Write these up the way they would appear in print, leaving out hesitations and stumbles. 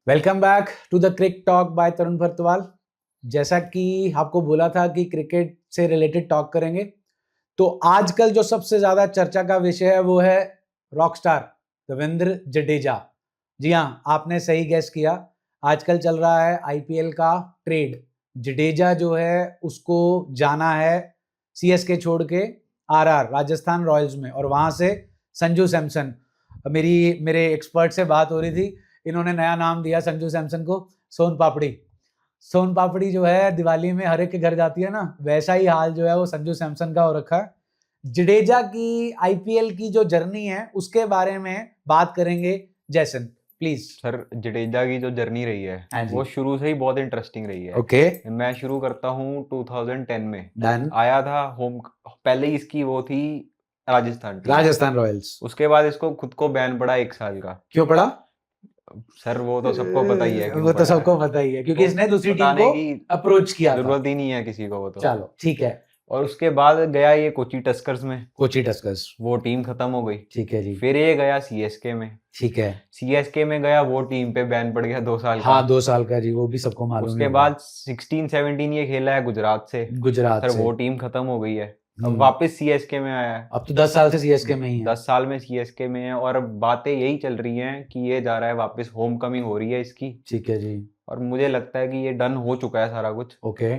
Welcome back to the Cric Talk by Tarun Bharatwal. जैसा कि आपको बोला था कि क्रिकेट से रिलेटेड टॉक करेंगे, तो आजकल जो सबसे ज्यादा चर्चा का विषय है वो है रॉकस्टार रविंद्र जडेजा। जी हाँ, आपने सही गैस किया। आजकल चल रहा है आईपीएल का ट्रेड। जडेजा जो है उसको जाना है सीएसके छोड़ के आरआर राजस्थान रॉयल्स में, और वहां से संजू सैमसन। मेरे एक्सपर्ट से बात हो रही थी, इन्होंने नया नाम दिया संजू सैमसन को, सोन पापड़ी। सोन पापड़ी जो है दिवाली में हर एक के घर जाती है ना, वैसा ही हाल जो है वो संजू सैमसन का हो रखा है। जडेजा की आईपीएल की जो जर्नी है उसके बारे में बात करेंगे। जैसन प्लीज। सर, जडेजा की जो जर्नी रही है वो शुरू से ही बहुत इंटरेस्टिंग रही है। ओके, मैं शुरू करता हूँ 2010 में। डन। आया था होम, पहले ही इसकी वो थी राजस्थान टीम। राजस्थान रॉयल्स। उसके बाद इसको खुद को बैन पड़ा 1 साल का। क्यों पड़ा? सर वो तो सबको पता ही है क्यों वो तो पड़ा सबको है। पता ही है, क्योंकि तो इसने दूसरी टीम बताने को की अप्रोच किया था। जरूरत ही नहीं है किसी को, वो तो। चलो ठीक है। और उसके बाद गया ये कोची टस्कर्स में। कोची टस्कर्स। वो टीम खत्म हो गई। ठीक है जी। फिर ये गया सीएसके में। ठीक है। सीएसके में गया, वो टीम पे बैन पड़ गया 2 साल का। हाँ, 2 साल का जी, वो भी सबको मालूम उसके बाद 16-17 ये खेला है गुजरात से। गुजरात सर से। वो टीम खत्म हो गई है। अब वापस सीएसके में आया है। अब तो 10 साल से सीएसके में ही है। 10 साल में सीएसके में है, और अब बातें यही चल रही हैं कि ये जा रहा है वापस, होम कमिंग हो रही है इसकी। ठीक है जी। और मुझे लगता है कि ये डन हो चुका है सारा कुछ। ओके।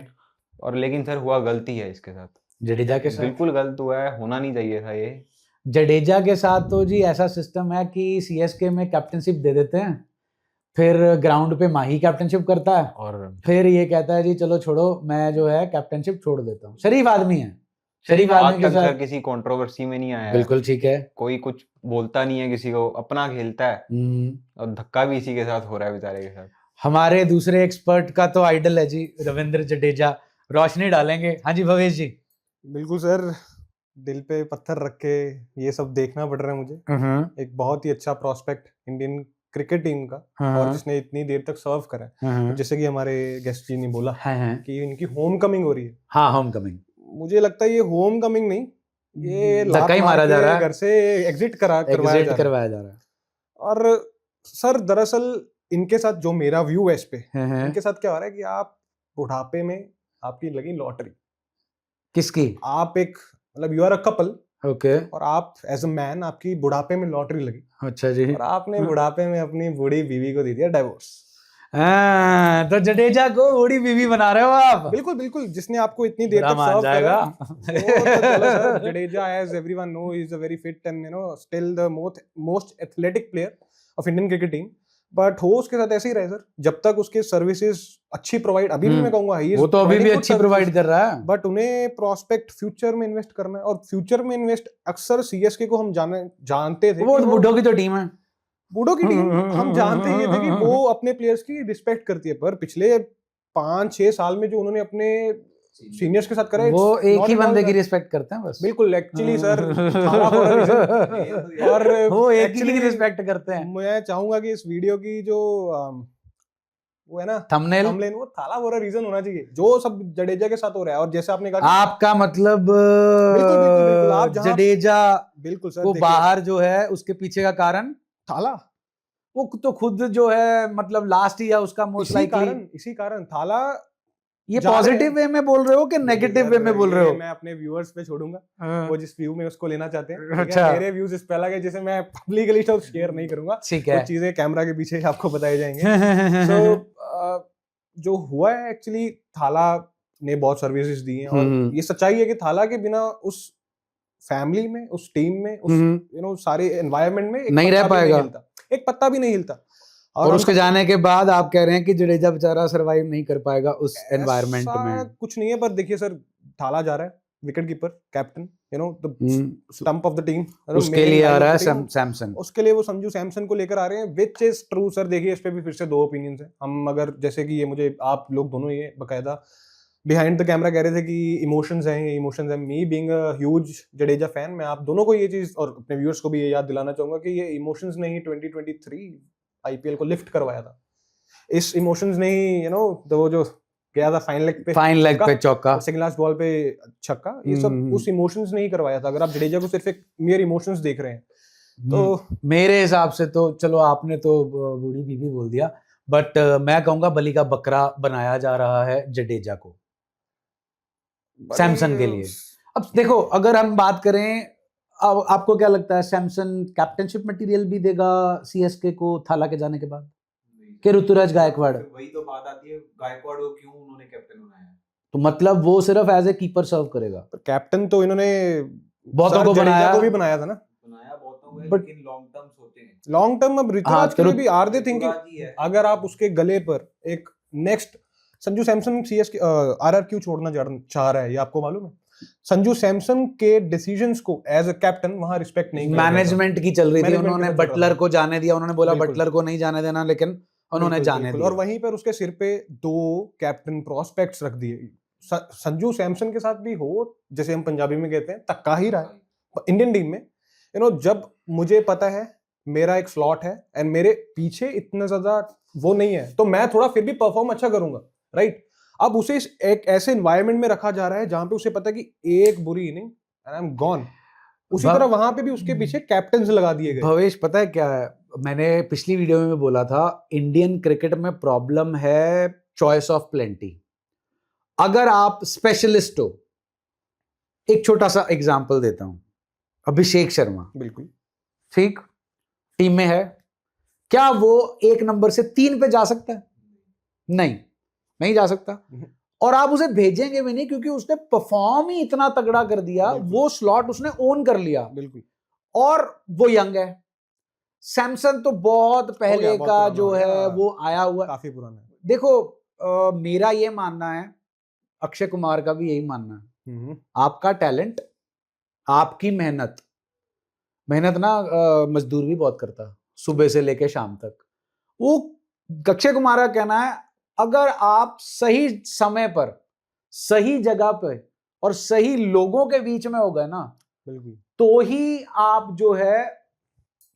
और लेकिन सर हुआ गलती है इसके साथ। जडेजा के साथ बिल्कुल गलत हुआ है, होना नहीं चाहिए था ये। जडेजा के साथ तो जी ऐसा सिस्टम है कि सीएसके में कैप्टनशिप दे देते हैं, फिर ग्राउंड पे माही कैप्टनशिप करता है, और फिर ये कहता है जी चलो छोड़ो, मैं जो है कैप्टनशिप छोड़ देता हूँ। शरीफ आदमी है, शरीफ आज आदमी के तक सर साथ किसी कंट्रोवर्सी में नहीं आया है। बिल्कुल ठीक है। कोई कुछ बोलता नहीं है किसी को, अपना खेलता है। और धक्का भी इसी के साथ हो रहा है बेचारे के साथ। हमारे दूसरे एक्सपर्ट का तो आइडल है जी रविंद्र जडेजा, रोशनी डालेंगे। हाँ जी भवेश जी। बिल्कुल सर, दिल पे पत्थर रख के ये सब देखना पड़ रहा है मुझे। एक बहुत ही अच्छा प्रोस्पेक्ट इंडियन क्रिकेट टीम का, और जिसने इतनी देर तक सर्व करा है। जैसे कि हमारे गेस्ट जी ने बोला कि इनकी होम कमिंग हो रही है। हाँ, होम कमिंग। मुझे लगता है ये होम कमिंग नहीं, ये धक्का ही मारा जा रहा है, घर से एग्जिट करवाया जा रहा है। और सर दरअसल इनके साथ जो मेरा व्यू है इस पे, इनके साथ क्या हो रहा है कि आप बुढ़ापे में आपकी लगी लॉटरी। किसकी? आप एक मतलब you are a couple, okay. और आप एज अ मैन आपकी बुढ़ापे में लॉटरी लगी। अच्छा जी। और आपने बुढ़ापे में अपनी बूढ़ी बीवी को दे दिया डाइवोर्स। तो जडेजा को बूढ़ी बीवी बना रहे हो आप? बिल्कुल बिल्कुल, जिसने आपको इतनी देर तक सर्व जाएगा। करा। Jadeja, as everyone know, he is a very fit and still the most athletic player of Indian cricket team. But हो उसके साथ ऐसे ही रहे सर, जब तक उसके सर्विसेज अच्छी प्रोवाइड, अभी भी मैं कहूंगा वो तो अभी भी अच्छी प्रोवाइड कर रहा है। बट उन्हें प्रोस्पेक्ट फ्यूचर में इन्वेस्ट करना है, और फ्यूचर में इन्वेस्ट अक्सर सीएसके को हम जानते थे, वो बूढ़ों की तो टीम है। बूढ़ों की टीम हम जानते ही थे कि वो अपने प्लेयर्स की रिस्पेक्ट करती है। पर पिछले 5-6 साल में जो उन्होंने अपने सीनियर्स के साथ करा, वो एक ही बंदे की रिस्पेक्ट करते हैं बस। बिल्कुल, एक्चुअली सर और वो एक ही की रिस्पेक्ट करते हैं। मैं चाहूंगा कि इस वीडियो की जो वो है ना थंबनेल, वो थाला बोरा रीजन होना चाहिए जो सब जडेजा के साथ हो रहा है। और जैसे आपने कहा, आपका मतलब बिल्कुल बिल्कुल बिल्कुल, आप जडेजा बिल्कुल सर वो बाहर जो है उसके पीछे का कारण थाला, वो तो खुद जो है मतलब लास्ट ही है उसका मोस्ट लाइकली। इसी कारण थाला। ये पॉजिटिव वे में बोल रहे हो कि नेगेटिव वे में बोल रहे हो? मैं अपने व्यूअर्स पे छोड़ूंगा, वो जिस व्यू में उसको लेना चाहते हैं। अच्छा। मेरे व्यूज इस पे अलग है, जिसे मैं पब्लिकली तो शेयर नहीं करूंगा। ठीक है, कुछ चीजें कैमरा के पीछे आपको बताई जाएंगे। सो जो हुआ है एक्चुअली, थाला ने बहुत सर्विसेज दी हैं, और ये सच्चाई है कि थाला के बिना उस फैमिली में, उस टीम में, उस सारे एनवायरनमेंट में नहीं रह पाएगा, एक पत्ता भी नहीं हिलता। और उसके जाने के बाद आप कह रहे हैं कि जडेजा बेचारा सरवाइव नहीं कर पाएगा उस एनवायरनमेंट में? कुछ नहीं है, पर देखिए सर, थाला जा रहा है wicket keeper, captain, the stump of the team, उसके लिए आ रहा है सैमसन। उसके लिए वो संजू सैमसन को लेकर आ रहे हैं, विच इज ट्रू सर। देखिए, इस पे भी फिर से 2 ओपिनियंस है। हम अगर जैसे कि ये मुझे आप लोग दोनों ये बकायदा बिहाइंड द कैमरा कह रहे थे कि इमोशंस हैं, ये इमोशंस हैं। Me being a huge Jadeja fan, मैं आप दोनों को ये चीज और अपने व्यूअर्स को भी ये याद दिलाना चाहूंगा कि ये इमोशंस ने ही 2023 आईपीएल को लिफ्ट करवाया था। इस इमोशंस ने ही वो जो गया था फाइन लेग पे चौका, सेकंड लास्ट बॉल पे छक्का, ये सब उस इमोशंस ने ही करवाया था। अगर आप जडेजा को सिर्फ एक मेयर इमोशंस देख रहे हैं तो मेरे हिसाब से तो चलो, आपने तो बूढ़ी बीवी बोल दिया, बट मैं कहूंगा बलि का बकरा बनाया जा रहा है जडेजा को सैमसन के लिए। अब देखो अगर हम बात करें, अब आपको क्या लगता है सैमसन कैप्टनशिप मटेरियल भी देगा सीएसके को थाला के जाने के बाद कि ऋतुराज गायकवाड़? वही तो बात आती है, गायकवाड़ को क्यों उन्होंने कैप्टन बनाया? तो मतलब वो सिर्फ एज ए कीपर सर्व करेगा? कैप्टन तो इन्होंने बहुतों को जडेजा बनाया, को भी बनाया था ना, बनाया बहुतों को, But- लेकिन लॉन्ग टर्म सोचे हैं। Long term. अब ऋतुराज के लिए भी आर दे थिंकिंग, ऋतुराज ही है। अगर आप उसके गले पर एक next Sanju Samson CSK RR क्यों छोड़ना चाह रहा है, ये आपको मालूम है? संजू सैमसन के डिसीजंस को एज अ कैप्टन वहां रिस्पेक्ट नहीं किया मैनेजमेंट की चल रही थी, Management उन्होंने की चल रहा बटलर था। को जाने दिया, उन्होंने बोला बिल्कुल। बटलर को नहीं जाने देना, लेकिन उन्होंने बिल्कुल, जाने बिल्कुल। दिया। और वहीं पर उसके सिर पे 2 कैप्टन प्रोस्पेक्ट्स रख दिए। संजू सैमसन के साथ भी हो, जैसे हम पंजाबी में कहते हैं, तक्का ही रहा है इंडियन टीम में। जब मुझे पता है मेरा एक स्लॉट है एंड मेरे पीछे इतना ज्यादा वो नहीं है, तो मैं थोड़ा फिर भी परफॉर्म अच्छा करूंगा, राइट? अब उसे एक ऐसे एनवायरनमेंट में रखा जा रहा है जहां पे उसे पता है कि एक बुरी inning and I am gone. उसी तरह वहां पे भी उसके पीछे कैप्टन्स लगा दिए गए। भवेश पता है क्या है, मैंने पिछली वीडियो में बोला था इंडियन क्रिकेट में प्रॉब्लम है चॉइस ऑफ प्लेंटी। अगर आप स्पेशलिस्ट हो, एक छोटा सा एग्जांपल देता हूं, अभिषेक शर्मा बिल्कुल ठीक टीम में है, क्या वो 1 नंबर से 3 पे जा सकता है? नहीं जा सकता। और आप उसे भेजेंगे भी नहीं, क्योंकि उसने परफॉर्म ही इतना तगड़ा कर दिया, वो स्लॉट उसने ओन कर लिया। बिल्कुल। और वो यंग है। सैमसन तो बहुत पहले बहुत का पुराना जो हो गया, है वो आया हुआ। काफी पुराना है। देखो मेरा ये मानना है, अक्षय कुमार का भी यही मानना है, आपका टैलेंट, आपकी मेहनत ना मजदूर भी बहुत करता, सुबह से लेके शाम तक। वो अक्षय कुमार का कहना है, अगर आप सही समय पर सही जगह पे और सही लोगों के बीच में हो गए ना, बिल्कुल, तो ही आप जो है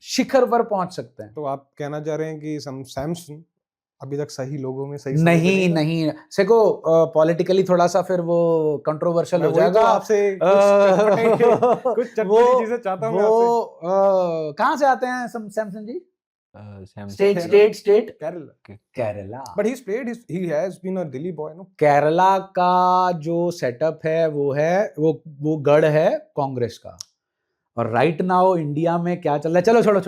शिखर पर पहुंच सकते हैं। तो आप कहना चाह रहे हैं कि सैमसन अभी तक सही लोगों में सही समय पे नहीं देखो पॉलिटिकली थोड़ा सा फिर वो कंट्रोवर्शियल हो वही तो जाएगा। आपसे कुछ चटपटी चीजें चाहता हूं मैं आपसे। वो कहाँ से आते हैं Samson ji? Samson state Kerala. Kerala. But he played, he has been a Delhi boy, no? Kerala का जो सेटअप है वो गढ़ है कांग्रेस का। और राइट नाउ इंडिया में क्या चल रहा है, चलो छोड़ो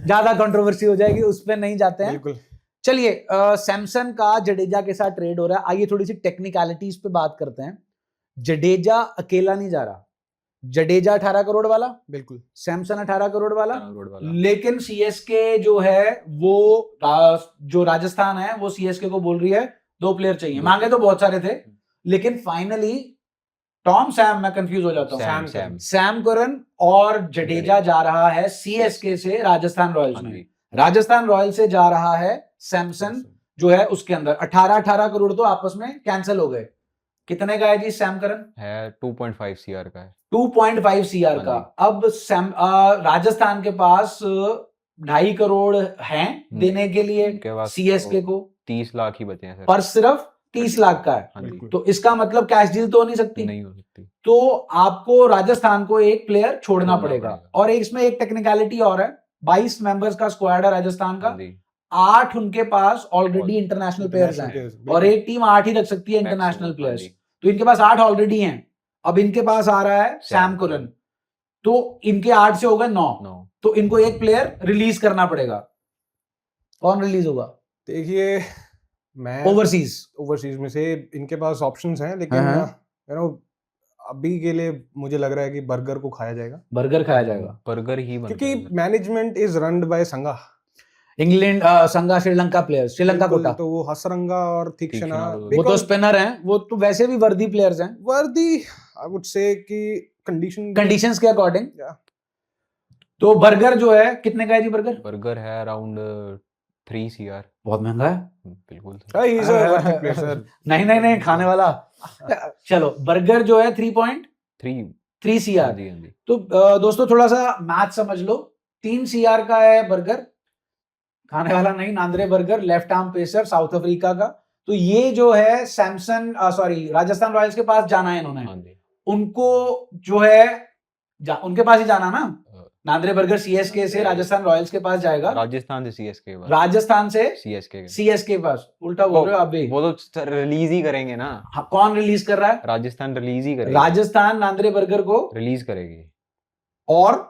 ज्यादा कंट्रोवर्सी हो जाएगी, उस पर नहीं जाते हैं। बिल्कुल। चलिए सैमसन का जडेजा के साथ ट्रेड हो रहा है। आइए थोड़ी सी टेक्निकलिटीज पे बात करते हैं। जडेजा अकेला नहीं जा रहा, जडेजा 18 करोड़ वाला, बिल्कुल सैमसन 18 करोड़ वाला, वाला। लेकिन सीएसके जो है वो जो राजस्थान है वो सीएसके को बोल रही है 2 प्लेयर चाहिए। मांगे तो बहुत सारे थे, लेकिन फाइनली टॉम सैम, मैं कंफ्यूज हो जाता हूँ, सैम करन और जडेजा जा रहा है सीएसके से राजस्थान रॉयल्स में। राजस्थान रॉयल से जा रहा है सैमसन, जो है उसके अंदर 18 करोड़ तो आपस में कैंसिल हो गए। कितने का है जी सैम करन? है 2.5 सीआर का है। 2.5 सीआर का। अब राजस्थान के पास 2.5 करोड़ हैं देने के लिए सीएसके को, 30 लाख ही बचे हैं सर, पर सिर्फ 30 लाख का है। तो इसका मतलब कैश डील तो हो नहीं सकती, तो आपको राजस्थान को एक प्लेयर छोड़ना पड़ेगा। और इसमें एक टेक्निकलिटी और है, 22 मेंबर्स का स्क्वाड है राजस्थान का, 8 उनके पास ऑलरेडी इंटरनेशनल प्लेयर्स हैं, और एक टीम 8 ही रख सकती है इंटरनेशनल प्लेयर्स, तो इनके पास 8 ऑलरेडी हैं। अब इनके पास आ रहा है सैम करन, तो इनके 8 से हो गए 9, तो इनको एक प्लेयर रिलीज करना पड़ेगा। कौन रिलीज होगा? देखिए, मैं ओवरसीज में से इनके पास ऑप्शंस हैं, लेकिन अभी के लिए मुझे लग रहा है कि बर्गर को खाया जाएगा। बर्गर ही बनता है, क्योंकि मैनेजमेंट इज रन बाय संगा, इंग्लैंड संगा, श्रीलंका प्लेयर्स, श्रीलंका कोटा, तो वो हसरंगा और तीक्ष्णा, वो तो स्पिनर हैं, वो तो वैसे भी वर्दी प्लेयर्स हैं। वर्दी आई वुड से कि कंडीशंस के अकॉर्डिंग। तो बर्गर जो है कितने का है जी? बर्गर है अराउंड 3 सीआर। बहुत महंगा है। बिल्कुल नहीं खाने वाला। चलो बर्गर जो है 3.3 सीआर। तो दोस्तों थोड़ा सा मैथ समझ लो, 3 सीआर का है बर्गर, खाने वाला नहीं, Nandre Burger, left arm pacer, south Africa का। तो ये जो है सैमसन राजस्थान रॉयल्स के पास जाना है इन्होंने, उनको जो है उनके पास ही जाना ना, नांद्रे बर्गर सीएसके से राजस्थान रॉयल्स के पास जाएगा, राजस्थान से सीएसके के पास, राजस्थान से सीएसके के सीएसके के पास, उल्टा बोल रहे हो आप भी। वो तो रिलीज ही करेंगे ना, हाँ, कौन रिलीज कर रहा है? राजस्थान रिलीज ही करेगी, राजस्थान नांद्रे बर्गर को रिलीज करेगी। और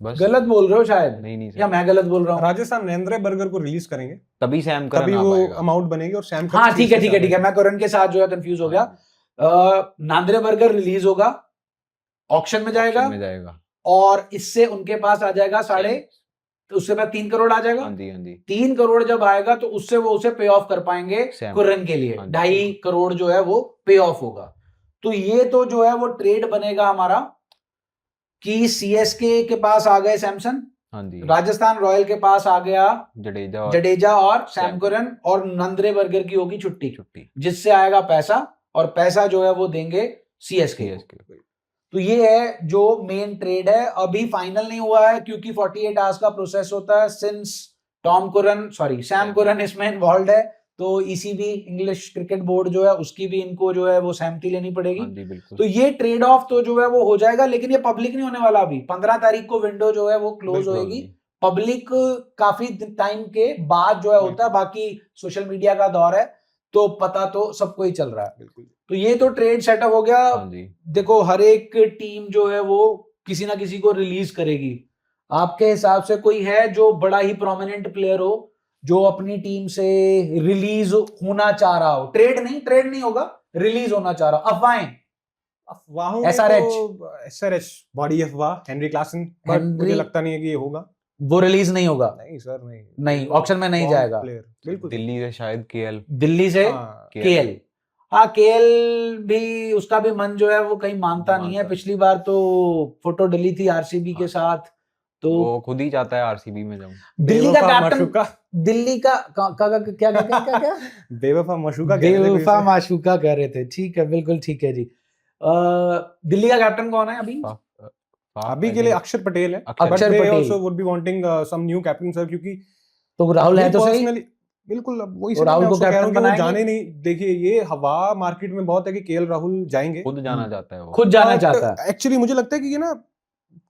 बस गलत बोल रहे हो शायद, नहीं या सर, मैं गलत बोल रहा हूँ? राजस्थान नरेंद्र बर्गर को रिलीज करेंगे, तभी सैम करन तभी आ वो पाएगा। अमाउंट बनेगी और सैम हाँ ठीक है ठीक है ठीक है, मैं करण के साथ जो है कंफ्यूज हो गया। हाँ, नांद्रे बर्गर रिलीज होगा, ऑक्शन में जाएगा, ऑप्शन में जाएगा, और इससे उनके पास आ जाएगा तो उससे बाद 3 करोड़ आ जाएगा। हाँ जी हाँ जी, 3 करोड़ जब आएगा तो उससे वो उसे पे ऑफ कर पाएंगे सैम। कुरन के लिए, हाँ जी। 2.5 करोड़ जो है वो पे ऑफ होगा। तो ये तो जो है वो ट्रेड बनेगा हमारा कि सीएसके के पास आ गए सैमसन, हाँ जी, राजस्थान रॉयल के पास आ गया जडेजा और सैम सैम करन, और नांद्रे बर्गर की होगी छुट्टी, छुट्टी जिससे आएगा पैसा, और पैसा जो है वो देंगे सीएसके को। सीएसके। तो ये है जो मेन ट्रेड है। अभी फाइनल नहीं हुआ है क्योंकि 48 आवर्स का प्रोसेस होता है, सिंस सैम करन इसमें इन्वॉल्व है, तो ईसीबी इंग्लिश क्रिकेट बोर्ड जो है उसकी भी इनको जो है वो सहमति लेनी हाँ पड़ेगी। जी बिल्कुल। तो ये ट्रेड ऑफ तो जो है वो हो जाएगा, लेकिन ये पब्लिक नहीं होने वाला। अभी 15 तारीख को विंडो जो है वो क्लोज बिल्कुल होएगी, पब्लिक काफी टाइम के बाद जो है होता है, बाकी सोशल मीडिया का दौर है तो पता तो सबको ही चल रहा है। बिल्कुल। तो ये तो ट्रेड सेटअप हो गया। हाँ जी, देखो हर एक टीम जो है वो किसी ना किसी को रिलीज करेगी। आपके हिसाब से कोई है जो बड़ा ही प्रोमिनेंट प्लेयर हो जो अपनी टीम से रिलीज होना चाह रहा हो? ट्रेड नहीं होगा, रिलीज होना चाह रहा हो। अफवाहों SRH बॉडी अफवाह हेनरी क्लासन, बट मुझे लगता नहीं है कि ये होगा, वो रिलीज नहीं होगा। नहीं सर, नहीं, ऑक्शन में नहीं जाएगा। बिल्कुल। दिल्ली से शायद केएल, दिल्ली से केएल, हाँ केएल भी, उसका भी मन जो है वो कहीं मानता नहीं है। पिछली बार तो फोटो डली थी आरसीबी के साथ, तो वो खुद ही चाहता है आरसीबी में जाऊं। दिल्ली का कैप्टन, दिल्ली का क्या बेवफा मशूका बेवफा माशूका कह रहे थे। ठीक है, बिल्कुल ठीक है जी। दिल्ली का कैप्टन कौन है अभी के लिए? अक्षर पटेल है, अक्षर they Patel. also would be wanting some new captain sir, क्योंकि तो राहुल है तो सही, बिल्कुल। अब वही तो राहुल को कैप्टन बनाएंगे। जाने नहीं, देखिए ये हवा मार्केट में बहुत है कि केएल राहुल जाएंगे, खुद जाना चाहता है वो, खुद जाना चाहता है। एक्चुअली मुझे लगता है कि ये ना,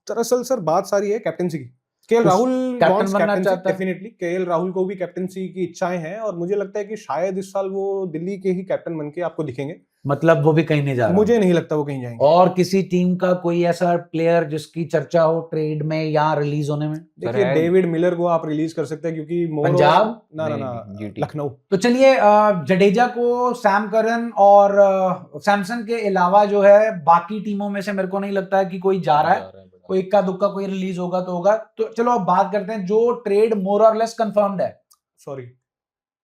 दरअसल सर बात सारी है कैप्टनसी की। केएल राहुल कैप्टन बनना चाहता है, डेफिनेटली केएल राहुल को भी कैप्टनसी की इच्छाएं हैं, और मुझे लगता है कि शायद इस साल वो दिल्ली के ही कैप्टन बनके आपको दिखेंगे। मतलब वो भी कहीं नहीं जा रहा, मुझे नहीं लगता वो कहीं जाएंगे। और किसी टीम का कोई ऐसा प्लेयर जिसकी चर्चा हो ट्रेड में या रिलीज होने में? देखिए डेविड मिलर को आप रिलीज कर सकते हैं, क्योंकि पंजाब ना लखनऊ। तो चलिए जडेजा को सैम करन और सैमसन के अलावा जो है बाकी टीमों में से मेरे को नहीं लगता है कि कोई जा रहा है। कोई इक्का दुक्का कोई रिलीज होगा तो होगा। तो चलो अब बात करते हैं जो ट्रेड मोर और लेस कंफर्म्ड है। सॉरी,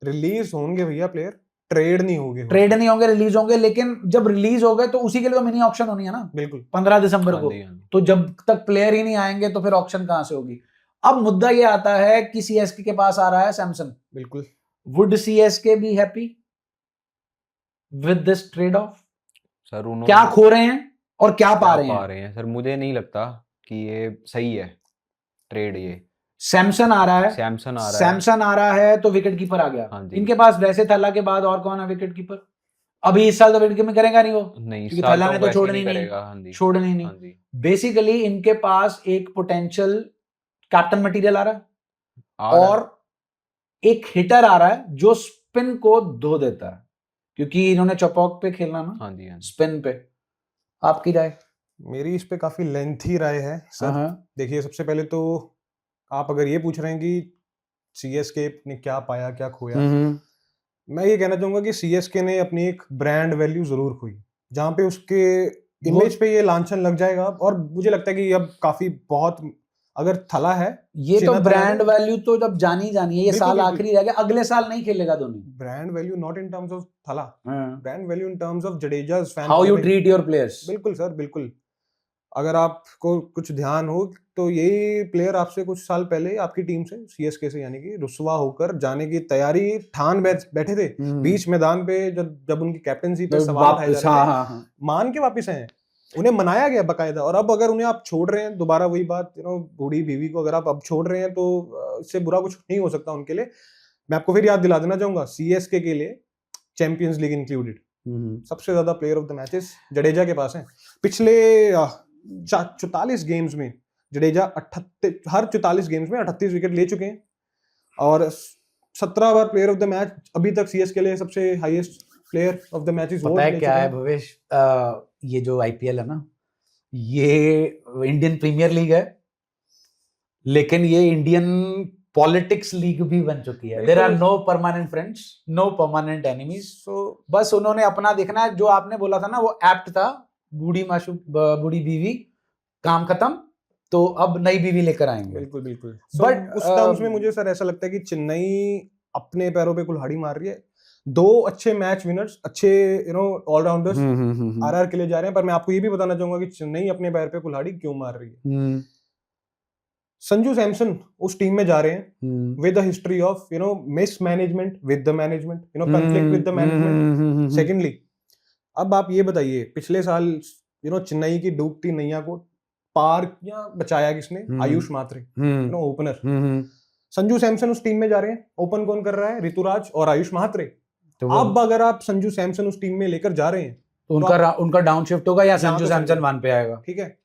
रिलीज होंगे भैया प्लेयर, ट्रेड नहीं होंगे, ट्रेड नहीं होंगे, रिलीज होंगे। लेकिन जब रिलीज हो गए तो उसी के लिए तो मिनी ऑक्शन होनी है ना, बिल्कुल 15 दिसंबर को। तो जब तक प्लेयर ही नहीं आएंगे तो फिर ऑक्शन कहां से होगी? अब मुद्दा ये आता है कि सीएसके के पास आ रहा है सैमसन। बिल्कुल। Would CSK be happy with this trade off? Sir क्या खो रहे हैं और क्या पा रहे हैं? सर मुझे नहीं लगता कि ये सही है ट्रेड। ये सैमसन आ रहा है, सैमसन आ रहा है तो विकेट कीपर आ गया। हाँ जी। इनके पास वैसे थल्ला के बाद और कौन है विकेट कीपर? अभी इस साल तो विकेट कीपर करेगा नहीं वो, नहीं, क्योंकि थल्ला ने तो छोड़नी नहीं। हाँ जी। बेसिकली इनके पास एक पोटेंशियल कैप्टन मटेरियल आ रहा है और एक हिटर आ रहा है जो स्पिन को धो देता है, क्योंकि इन्होंने चौपाक पे खेलना ना। हाँ जी, स्पिन पे आपकी राय? मेरी इस पे काफी लेंथी राय है सर। देखिए सबसे पहले तो आप अगर ये पूछ रहे हैं कि सीएसके ने क्या पाया क्या खोया, मैं ये कहना चाहूंगा कि सीएसके ने अपनी एक ब्रांड वैल्यू जरूर खोई, जहां पे उसके इमेज पे ये लांछन लग जाएगा। और मुझे लगता है कि अब काफी बहुत, अगर थला है ये तो ब्रांड वैल्यू तो जब जानी है, ये साल आखिरी रह गया, अगले साल नहीं खेलेगा Dhoni. Brand value not in terms of Thala, brand value in terms of Jadeja's fan, how you treat your players. बिल्कुल सर, बिल्कुल। अगर आपको कुछ ध्यान हो तो यही प्लेयर आपसे कुछ साल पहले आपकी टीम से, सीएसके से यानी कि, रुस्वा होकर जाने की तैयारी ठान बैठे थे बीच मैदान पे, जब उनकी कैप्टनसी पे सवाल उठाए जा रहे थे, मान के वापस आए, उन्हें मनाया गया बकायदा। और अब अगर उन्हें आप छोड़ रहे हैं, दोबारा वही बात, बूढ़ी बीवी को अगर आप अब छोड़ रहे हैं तो इससे बुरा कुछ नहीं हो सकता उनके लिए। मैं आपको फिर याद दिला देना चाहूंगा, सीएसके के लिए चैंपियंस लीग इंक्लूडेड सबसे ज्यादा player of the matches Jadeja के पास है। पिछले 44 गेम्स में जडेजा 38 हर 44 गेम्स में 38 विकेट ले चुके हैं और 17 बार प्लेयर ऑफ द मैच अभी तक सीएस के लिए सबसे highest player of the matches पता है क्या है भवेश, ये जो आईपीएल है ना, ये इंडियन प्रीमियर लीग है, लेकिन ये इंडियन पॉलिटिक्स लीग भी बन चुकी है। There are no permanent friends, no permanent enemies. So बस उन्होंने अपना देखना है। जो आपने बोला था ना वो एप्ट था, बूढ़ी बूढ़ी बीवी, काम खत्म, तो अब नई बीवी लेकर आएंगे। बिल्कुल बिल्कुल। बट उस टर्म्स में मुझे सर ऐसा लगता है कि चेन्नई अपने पैरों पे कुल्हाड़ी मार रही है। 2 अच्छे मैच विनर्स, अच्छे ऑलराउंडर्स आरआर के लिए जा रहे हैं, पर मैं आपको ये भी बताना चाहूंगा कि चेन्नई अपने पैर पे कुल्हाड़ी क्यों मार रही है। संजू सैमसन उस टीम में जा रहे हैं with the history of miss management with the management, conflict with the management. Secondly, अब आप ये बताइए, पिछले साल चेन्नई की डूबती नैया को पार या बचाया किसने? आयुष मात्रे, ओपनर। संजू सैमसन उस टीम में जा रहे हैं, ओपन कौन कर रहा है? ऋतुराज और आयुष मात्रे। तो अब अगर आप संजू सैमसन उस टीम में लेकर जा रहे हैं तो उनका डाउन शिफ्ट होगा या संजू सैमसन 1 पे आएगा, ठीक है,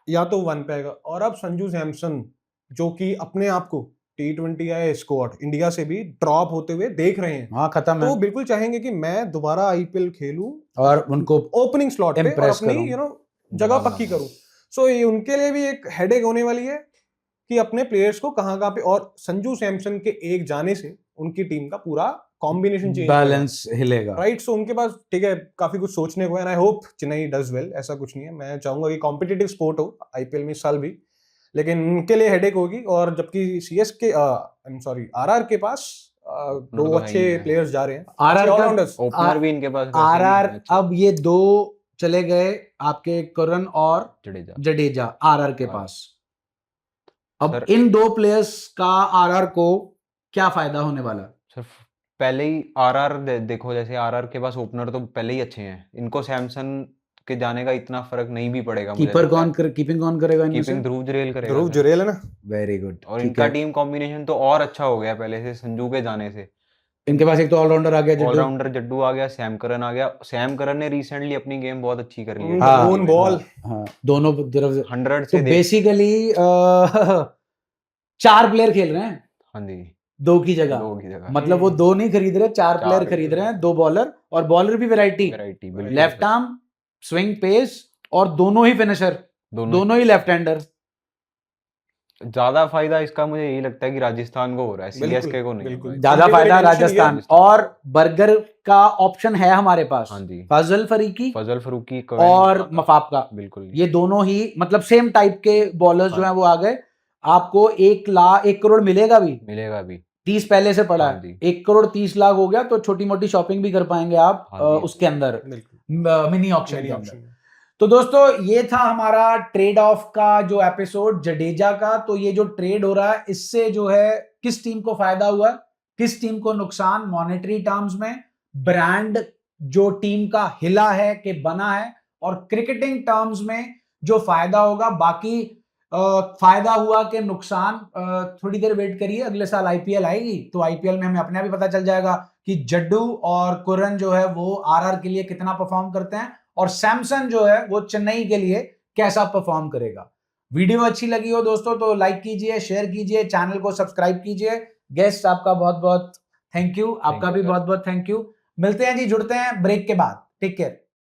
या तो 1 पे आएगा। और अब संजू सैमसन जो कि अपने आप को T20 या स्क्वाड इंडिया से भी ड्रॉप होते हुए देख रहे हैं, हाँ खत्म है, तो बिल्कुल चाहेंगे कि मैं दोबारा आईपीएल खेलूं और उनको ओपनिंग स्लॉट पे और अपनी जगह पक्की करूं। सो ये उनके लिए भी एक हेडेक होने वाली है कि अपने प्लेयर्स को कहां पे, और संजू सैमसन के एक जाने से उनकी टीम का पूरा कॉम्बिनेशन चेंज, बैलेंस हिलेगा, राइट। सो उनके पास ठीक है काफी कुछ सोचने को है, and I hope Chennai does well. ऐसा कुछ नहीं है, मैं चाहूंगा कि कॉम्पिटिटिव स्पोर्ट हो आईपीएल में इस साल भी, लेकिन उनके लिए हेडेक होगी। और जबकि सीएस के आरआर के पास 2 अच्छे प्लेयर्स जा रहे हैं, आरआर ओपनर भी इनके पास। आरआर अब ये 2 चले गए आपके करण और जडेजा आरआर के पास। अब इन 2 प्लेयर्स का आरआर को क्या फायदा होने वाला? सर पहले ही आरआर देखो, जैसे आरआर के पास ओपनर तो पहले ही अच्छे हैं, इनको सैमसन के जाने का इतना फर्क नहीं भी पड़ेगा। कीपिंग कौन करेगा इनमें से? कीपिंग ध्रुव जुरेल करेगा। ध्रुव जुरेल है ना, वेरी गुड। और इनका टीम कॉम्बिनेशन तो और अच्छा हो गया पहले से, संजू के जाने से। इनके पास एक तो ऑलराउंडर आ गया, ऑलराउंडर जड्डू आ गया, सैम करन आ गया। सैम करन ने रिसेंटली अपनी गेम बहुत अच्छी कर ली है, ओन बॉल, दोनों तरफ 100 से। तो बेसिकली 4 प्लेयर खेल रहे हैं, हाँ जी, 2 की जगह। मतलब वो 2 नहीं खरीद रहे, 4 प्लेयर खरीद रहे हैं, 2 बॉलर, और बॉलर भी variety, left arm, swing pace, और दोनों ही फिनिशर, दोनों ही लेफ्ट हैंडर। ज्यादा फायदा इसका मुझे यही लगता है कि राजस्थान को हो रहा है, सीएसके को नहीं। ज्यादा फायदा राजस्थान, और बर्गर का ऑप्शन है हमारे पास। हाँ जी, फजल फरूकी और मफाप का, बिल्कुल। ये दोनों ही मतलब सेम टाइप के बॉलर्स जो हैं वो आ गए। आपको 1 करोड़ मिलेगा भी 30 पहले से पड़ा है, 1 करोड़ 30 लाख हो गया, तो छोटी मोटी शॉपिंग भी कर पाएंगे आप उसके अंदर, मिनी ऑक्शन के अंदर। तो दोस्तों ये था हमारा ट्रेड ऑफ का जो एपिसोड जडेजा का। तो ये जो ट्रेड हो रहा है, इससे जो है किस टीम को फायदा हुआ, किस टीम को नुकसान, मॉनेटरी टर्म्स में, ब्रांड जो टीम का हिला है कि बना है, और क्रिकेटिंग टर्म्स में जो फायदा होगा। बाकी फायदा हुआ कि नुकसान, थोड़ी देर वेट करिए, अगले साल आईपीएल आएगी तो आईपीएल में हमें अपने आप ही पता चल जाएगा कि जड्डू और कुरन जो है वो आरआर के लिए कितना परफॉर्म करते हैं, और सैमसन जो है वो चेन्नई के लिए कैसा परफॉर्म करेगा। वीडियो अच्छी लगी हो दोस्तों तो लाइक कीजिए, शेयर कीजिए, चैनल को सब्सक्राइब कीजिए। गेस्ट आपका बहुत बहुत थैंक यू, आपका भी बहुत बहुत थैंक यू। मिलते हैं जी, जुड़ते हैं ब्रेक के बाद। Take care.